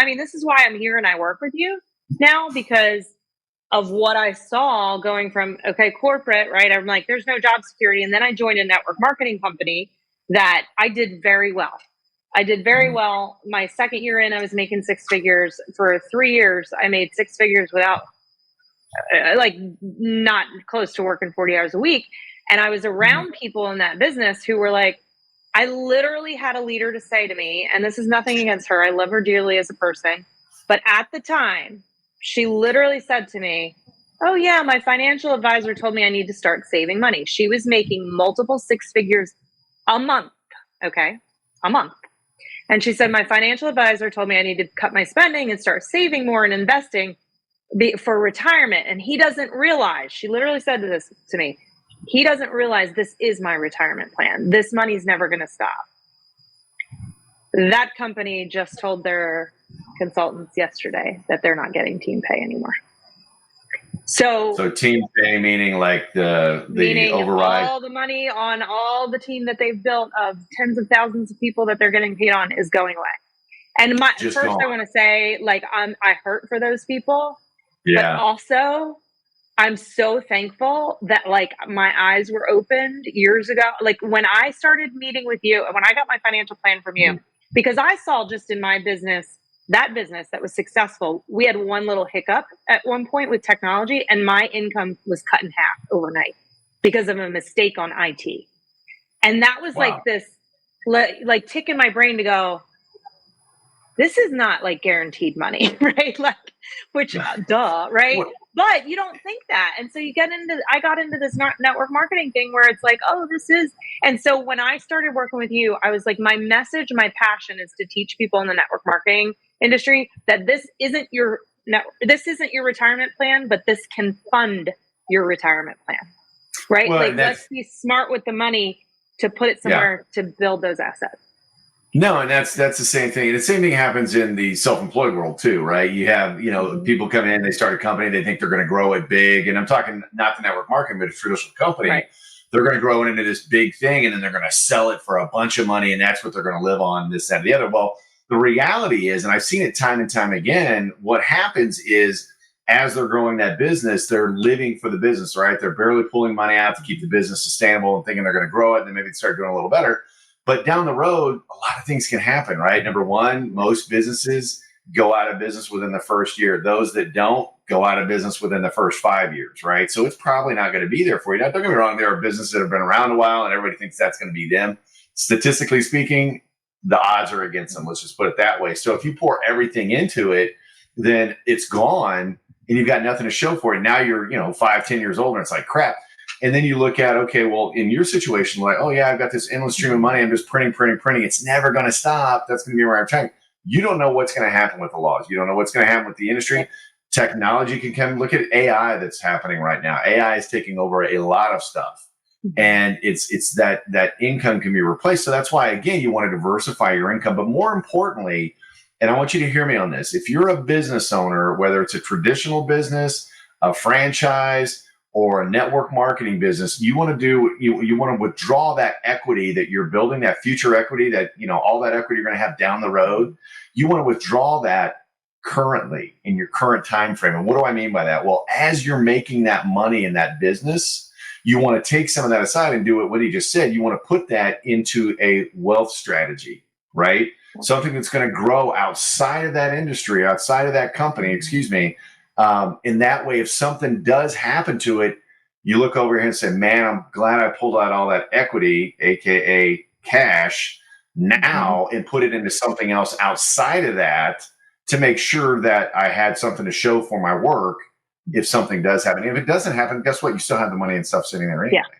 I mean, this is why I'm here and I work with you now, because of what I saw going from, okay, corporate, right? I'm like, there's no job security. And then I joined a network marketing company that I did very well. I did very well. My second year in, I was making six figures. For 3 years, I made six figures without, like, not close to working 40 hours a week. And I was around people in that business who were like, I literally had a leader to say to me, and this is nothing against her, I love her dearly as a person, but at the time, she literally said to me, oh yeah, my financial advisor told me I need to start saving money. She was making multiple six figures a month, okay? A month. And she said, my financial advisor told me I need to cut my spending and start saving more and investing for retirement. And he doesn't realize, she literally said this to me, he doesn't realize this is my retirement plan. This money's never going to stop. That company just told their consultants yesterday that they're not getting team pay anymore. So team pay meaning like the override, all the money on all the team that they've built of tens of thousands of people that they're getting paid on is going away. And I want to say, like, I hurt for those people, but also I'm so thankful that, like, my eyes were opened years ago. Like, when I started meeting with you, when I got my financial plan from you, because I saw just in my business, that business that was successful, we had one little hiccup at one point with technology, and my income was cut in half overnight because of a mistake on IT. And that was like this, like, tick in my brain to go, this is not like guaranteed money, right? Like, which, duh, right? But you don't think that. And so I got into this network marketing thing where it's like, oh, this is. And so when I started working with you, I was like, my message, my passion is to teach people in the network marketing industry that this isn't your retirement plan, but this can fund your retirement plan, right? Well, like, let's be smart with the money to put it somewhere to build those assets. No, and that's the same thing. The same thing happens in the self-employed world too, right? You have, people come in, they start a company, they think they're going to grow it big. And I'm talking not the network marketing, but a traditional company. Right. They're going to grow it into this big thing, and then they're going to sell it for a bunch of money, and that's what they're going to live on, this, that, and the other. Well, the reality is, and I've seen it time and time again, what happens is as they're growing that business, they're living for the business, right? They're barely pulling money out to keep the business sustainable and thinking they're going to grow it, and then maybe start doing a little better. But down the road, a lot of things can happen, right? Number one, most businesses go out of business within the first year. Those that don't go out of business within the first 5 years, right? So it's probably not going to be there for you. Now, don't get me wrong, there are businesses that have been around a while and everybody thinks that's going to be them. Statistically speaking, the odds are against them. Let's just put it that way. So if you pour everything into it, then it's gone and you've got nothing to show for it. Now you're, 5, 10 years old and it's like, crap. And then you look at, okay, well, in your situation, like, oh yeah, I've got this endless stream of money. I'm just printing. It's never going to stop. That's going to be where I'm trying. You don't know what's going to happen with the laws. You don't know what's going to happen with the industry. Technology can come. Look at AI that's happening right now. AI is taking over a lot of stuff, and it's that income can be replaced. So that's why, again, you want to diversify your income. But more importantly, and I want you to hear me on this, if you're a business owner, whether it's a traditional business, a franchise, or a network marketing business, you want to withdraw that equity that you're building, that future equity, that, all that equity you're going to have down the road. You want to withdraw that currently in your current time frame. And what do I mean by that? Well, as you're making that money in that business, you want to take some of that aside and do what he just said. You want to put that into a wealth strategy, right? Something that's going to grow outside of that industry, outside of that company, in that way, if something does happen to it, you look over here and say, man, I'm glad I pulled out all that equity, AKA cash, now and put it into something else outside of that to make sure that I had something to show for my work if something does happen. If it doesn't happen, guess what? You still have the money and stuff sitting there anyway. Yeah.